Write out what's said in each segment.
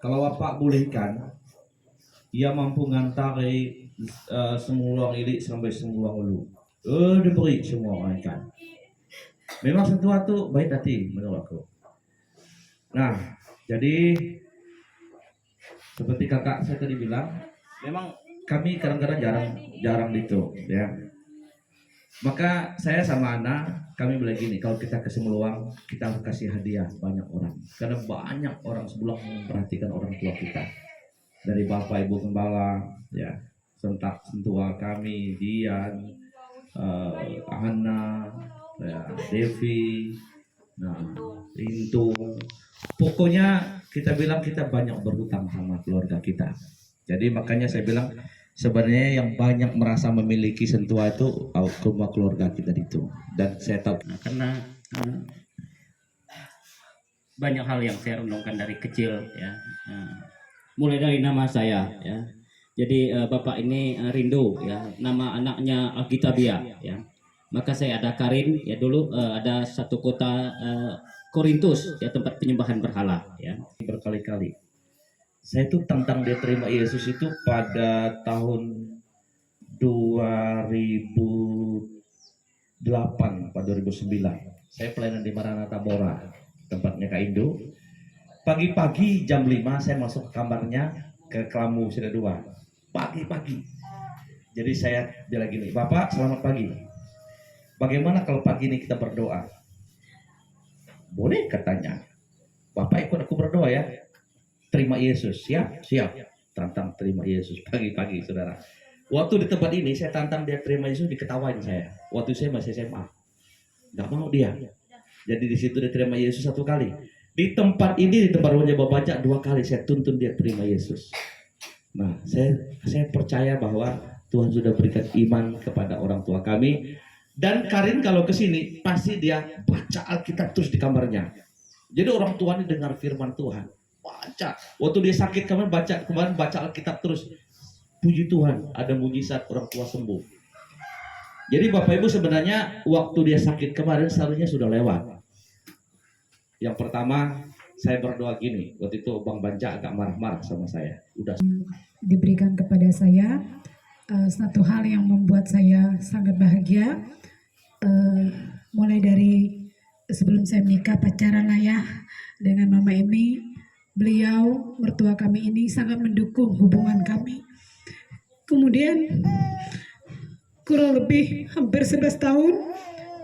Kalau Bapak bolehkan, ia mampu ngantari semuluang ini sampai semuluang ulu. Diberi semua orang ikan. Memang sesuatu baik hati menurut aku. Nah, jadi seperti kakak saya tadi bilang, memang kami kadang-kadang jarang itu, ya. Maka saya sama anak kami bilang gini, kalau kita ke Semeluang kita harus kasih hadiah banyak orang, karena banyak orang Semeluang memperhatikan orang tua kita, dari bapak ibu gembala, ya, sentua kami, Dian, Hana, ya, Devi, nah, Intu, pokoknya kita bilang kita banyak berhutang sama keluarga kita. Jadi makanya saya bilang sebenarnya yang banyak merasa memiliki sentuhan itu rumah keluarga kita itu. Dan saya tahu karena banyak hal yang saya renungkan dari kecil ya. Mulai dari nama saya ya. Jadi Bapak ini rindu ya, nama anaknya Alkitabia ya. Maka saya ada Karin ya, dulu ada satu kota Korintus ya, tempat penyembahan berhala ya. Berkali-kali saya tuh tentang dia terima Yesus itu pada tahun 2008 pada 2009. Saya pelayanan di Maranatha Bora, tempatnya Kak Indo. Pagi-pagi jam 5 saya masuk ke kamarnya ke Kelamu Sida 2. Pagi-pagi. Jadi saya bilang gini, Bapak selamat pagi. Bagaimana kalau pagi ini kita berdoa? Boleh katanya. Bapak ikut aku berdoa ya. Terima Yesus, siap, siap. Tantang terima Yesus pagi-pagi, saudara. Waktu di tempat ini saya tantang dia terima Yesus, diketawain saya. Waktu saya masih SMA, nggak mau dia. Jadi di situ dia terima Yesus 1 kali. Di tempat ini, di tempat rumahnya Bapak Baca 2 kali saya tuntun dia terima Yesus. Nah, saya percaya bahwa Tuhan sudah berikan iman kepada orang tua kami. Dan Karin kalau ke sini pasti dia baca Alkitab terus di kamarnya. Jadi orang tua ini dengar firman Tuhan, baca. Waktu dia sakit kemarin baca Alkitab terus. Puji Tuhan, ada mujizat orang tua sembuh. Jadi Bapak Ibu sebenarnya waktu dia sakit kemarin seharusnya sudah lewat. Yang pertama saya berdoa gini, waktu itu Bang Banca agak marah-marah sama saya. Udah diberikan kepada saya satu hal yang membuat saya sangat bahagia. Mulai dari sebelum saya menikah pacaran lah ya dengan Mama Emi, beliau mertua kami ini sangat mendukung hubungan kami. Kemudian kurang lebih hampir 11 tahun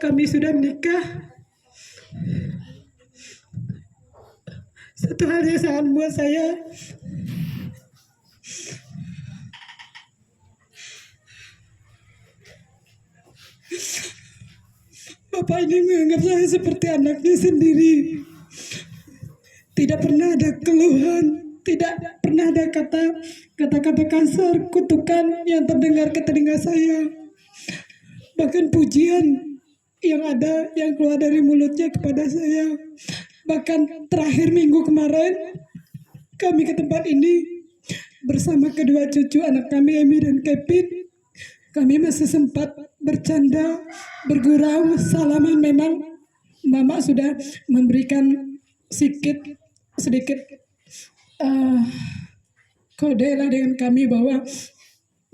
kami sudah menikah. Satu hal yang sangat membuat saya Bapak ini menganggap saya seperti anaknya sendiri. Tidak pernah ada keluhan, tidak pernah ada kata-kata kasar, kutukan yang terdengar ke telinga saya. Bahkan pujian yang ada, yang keluar dari mulutnya kepada saya. Bahkan terakhir minggu kemarin, kami ke tempat ini bersama kedua cucu anak kami, Emi dan Kevin. Kami masih sempat bercanda, bergurau, salaman. Memang Mama sudah memberikan sedikit kode lah dengan kami bahwa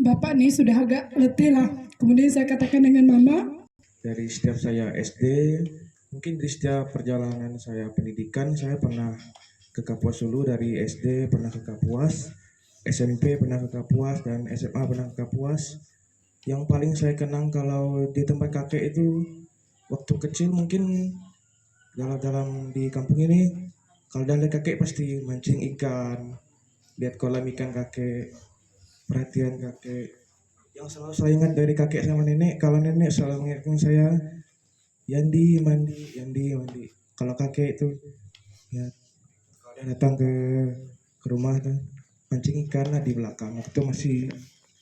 Bapak nih sudah agak letih lah. Kemudian saya katakan dengan Mama, dari setiap saya SD, mungkin di setiap perjalanan saya pendidikan, saya pernah ke Kapuas dulu. Dari SD pernah ke Kapuas, SMP pernah ke Kapuas, dan SMA pernah ke Kapuas. Yang paling saya kenang kalau di tempat kakek itu, waktu kecil mungkin dalam di kampung ini, kalau dari kakek pasti mancing ikan, lihat kolam ikan kakek, perhatian kakek. Yang selalu saya ingat dari kakek sama nenek, kalau nenek selalu mengingatkan saya, Yandi mandi, Yandi mandi. Kalau kakek itu, ya, kalau dia datang ke rumah kan, mancing ikan lah di belakang. Itu masih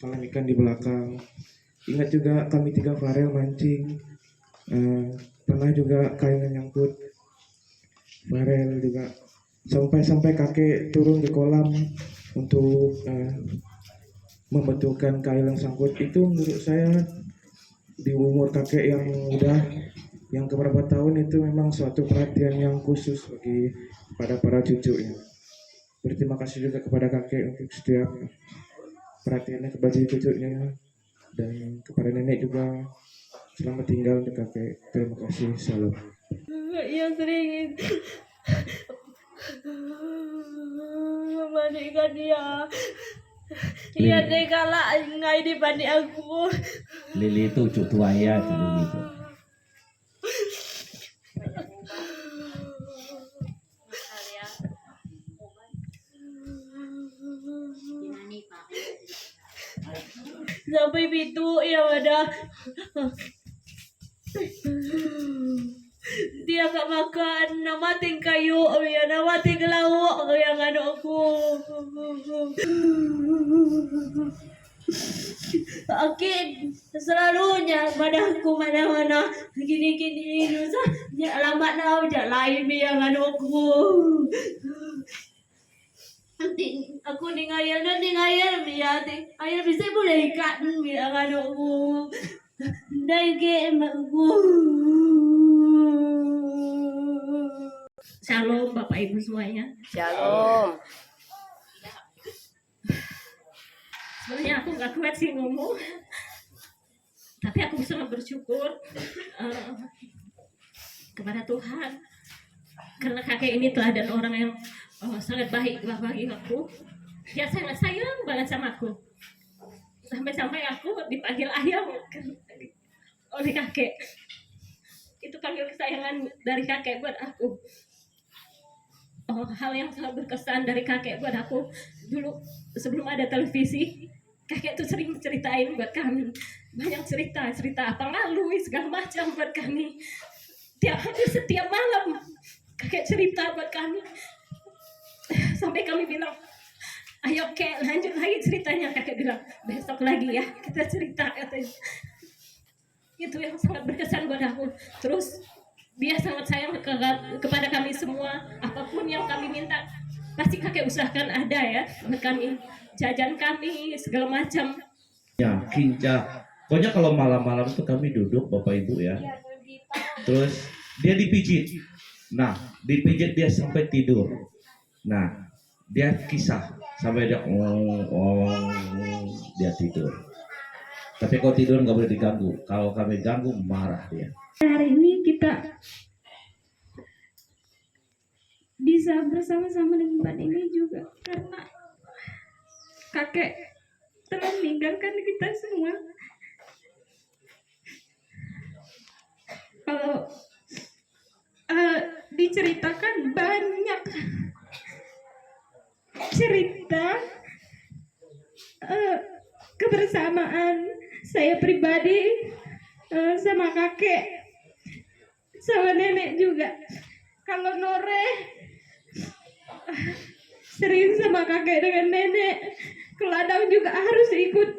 kolam ikan di belakang. Ingat juga kami 3 farel mancing. Pernah juga kayak nyangkut farel juga. Sampai kakek turun di kolam untuk membetulkan kail yang sangkut. Itu menurut saya di umur kakek yang udah yang keberapa tahun itu memang suatu perhatian yang khusus bagi pada para cucunya. berterima kasih juga kepada kakek untuk setiap perhatiannya kepada cucunya, dan kepada nenek juga. Selamat tinggal untuk kakek. Terima kasih. Salam. Yang sering mandikan dia. Iya deh kalah ngai dibanding aku. Lili itu cucu tua ya dulu gitu. Sampai pintu ya ada. Dia gak makan, namating kayu, ya namating lauk yang anakku. Akin selalunya padaku mana-mana gini-gini susah lambat nak jak lain yang anakku. Aku ni ngayal biar ayah bisa boleh ikat yang anakku. Dan ke aku. Shalom Bapak Ibu semuanya. Shalom. Sebenarnya aku gak kuat sih ngomong, tapi aku sangat bersyukur kepada Tuhan karena kakek ini teladan orang yang sangat baik bagi aku. Dia sangat sayang banget sama aku, sampai-sampai aku dipanggil ayam oleh kakek. Itu panggil kesayangan dari kakek buat aku. Hal yang sangat berkesan dari kakek buat aku dulu sebelum ada televisi, kakek tuh sering ceritain buat kami banyak cerita apa lalu segala macam buat kami. Hampir setiap malam kakek cerita buat kami sampai kami bilang, ayo kek lanjut lagi ceritanya. Kakek bilang besok lagi ya kita cerita, katanya. Itu yang sangat berkesan buat aku. Terus dia sangat sayang kepada kami semua. Apapun yang kami minta pasti kakek usahakan ada ya buat kami, jajan kami segala macam. Ya, kinca. Pokoknya kalau malam-malam itu kami duduk Bapak Ibu ya. Terus dia dipijit. Nah, dipijit dia sampai tidur. Nah, dia kisah sampai dia dia tidur. Tapi kalau tidur nggak boleh diganggu. Kalau kami ganggu marah dia. Hari ini kita bisa bersama-sama di tempat ini juga karena kakek telah meninggalkan kita semua. Kalau diceritakan banyak cerita kebersamaan saya pribadi sama kakek, sama nenek juga. Kalau Nore sering sama kakek dengan nenek, Keladang juga harus ikut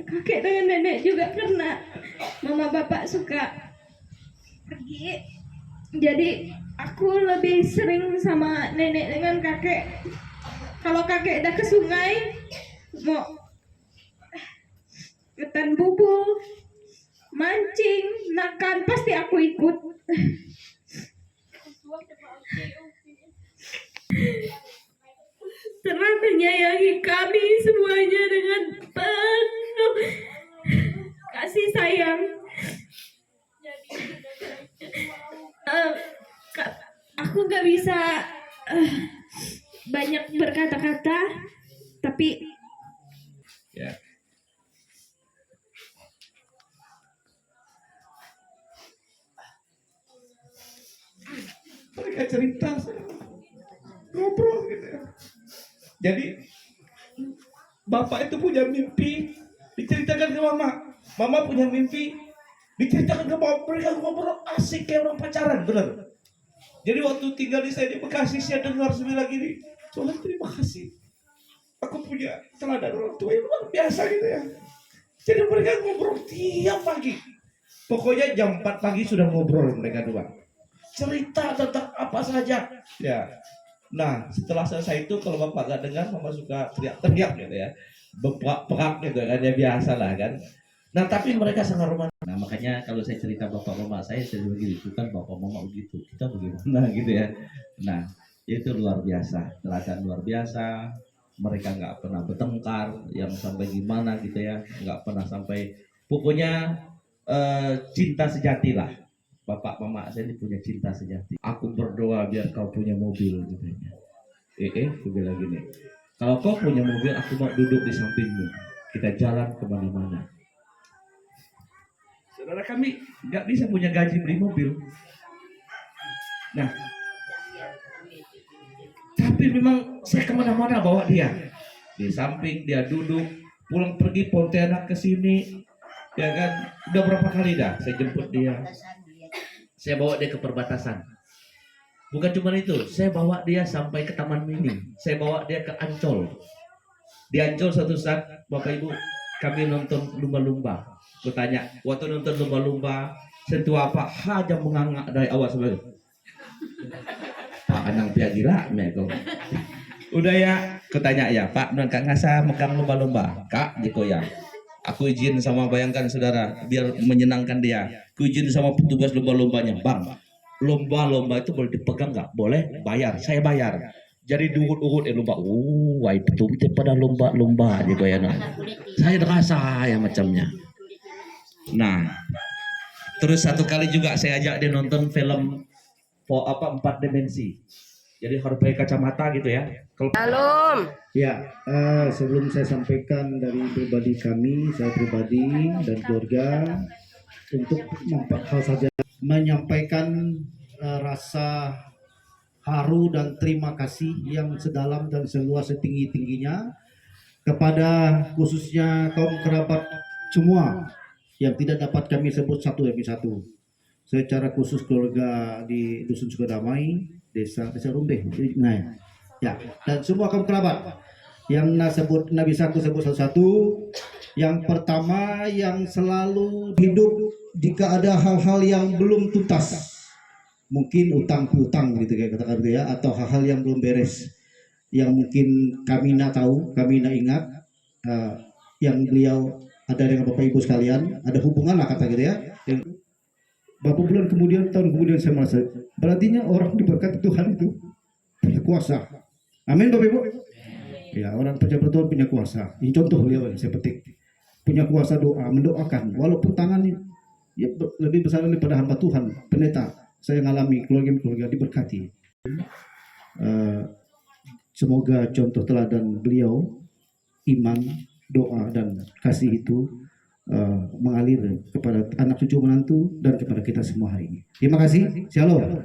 kakek dengan nenek juga karena mama bapak suka pergi. Jadi aku lebih sering sama nenek dengan kakek. Kalau kakek udah ke sungai mau ketan bubul, mancing, nakan, pasti aku ikut. Telah menyayangi kami semuanya dengan penuh kasih sayang. Aku gak bisa banyak berkata-kata, tapi Ya. Mereka cerita, ngobrol gitu ya. Jadi bapak itu punya mimpi, diceritakan ke mama. Mama punya mimpi, diceritakan ke bapak. Mereka ngobrol asik kayak orang pacaran, benar. Jadi waktu tinggal di saya di Bekasi, saya dengar sebilang gini, Tuhan terima kasih. Aku punya teladan orang tua yang luar biasa gitu ya. Jadi mereka ngobrol tiap pagi. Pokoknya jam 4 pagi sudah ngobrol mereka dua. Cerita tentang apa saja. Ya. Nah, setelah selesai itu kalau bapak gak dengar, mama suka teriak-teriak gitu ya. Beprak gitu kan, ya biasa lah kan. Nah, tapi mereka sangat romantis. Nah, makanya kalau saya cerita bapak mama saya begini, itu kan bapak mama begitu. Kita bagaimana gitu ya. Nah, Itu luar biasa, teladan luar biasa. Mereka nggak pernah bertengkar, yang sampai gimana gitu ya, nggak pernah sampai, pokoknya cinta sejati lah. Bapak mama saya ini punya cinta sejati. Aku berdoa biar kau punya mobil gitu ya. Aku bilang gini, kalau kau punya mobil, aku mau duduk di sampingmu. Kita jalan kemana-mana. Saudara kami nggak bisa punya gaji beli mobil. Nah, tapi memang saya kemana-mana bawa dia. Di samping dia duduk, pulang pergi Pontianak ke sini, ya kan? Udah berapa kali dah saya jemput dia. Saya bawa dia ke perbatasan. Bukan cuma itu, saya bawa dia sampai ke Taman Mini. Saya bawa dia ke Ancol. Di Ancol satu saat, Bapak Ibu, kami nonton lumba-lumba. Aku tanya, waktu nonton lumba-lumba, sentuh apa? Haja mengangak dari awal sampai Pak Anang pia gila, meko. Udah ya, aku tanya ya, Pak, Kak ngasa megang lumba-lumba, Kak, dikoyang. Aku izin sama, bayangkan saudara, biar menyenangkan dia. Aku izin sama petugas lumba-lumbanya, Bang, lomba-lomba itu boleh dipegang nggak? Boleh, bayar. Saya bayar. Jadi diurut-urut lumba. Wah betul itu pada lomba-lomba gitu ya. Nah. Saya rasa ya macamnya. Nah, terus satu kali juga saya ajak dia nonton film empat dimensi. Jadi harus pakai kacamata gitu ya. Ya, sebelum saya sampaikan dari pribadi kami, saya pribadi dan keluarga untuk hal saja menyampaikan rasa haru dan terima kasih yang sedalam dan seluas setinggi-tingginya kepada khususnya kaum kerabat semua yang tidak dapat kami sebut satu demi satu. Secara khusus keluarga di Dusun Sukadamai, Desa Rumbeh, nah, ya, dan semua kaum kerabat yang Nabi bisa aku sebut satu-satu. Yang pertama, yang selalu hidup jika ada hal-hal yang belum tuntas, mungkin utang piutang gitu kayak kata gitu ya, atau hal-hal yang belum beres, yang mungkin kami nak tahu, kami nak ingat, yang beliau ada dengan Bapak Ibu sekalian, ada hubungan lah kata gitu ya. Beberapa bulan kemudian, tahun kemudian saya merasa, berartinya orang diberkati Tuhan itu punya kuasa. Amin Bapak Ibu. Ya, orang pejabat Tuhan punya kuasa. Ini contoh beliau saya petik. Punya kuasa doa, mendoakan, walaupun tangannya ya, lebih besar daripada hamba Tuhan, pendeta. Saya mengalami keluarga diberkati. Semoga contoh teladan beliau, iman, doa, dan kasih itu mengalir kepada anak cucu menantu dan kepada kita semua hari ini. Terima kasih. Shalom.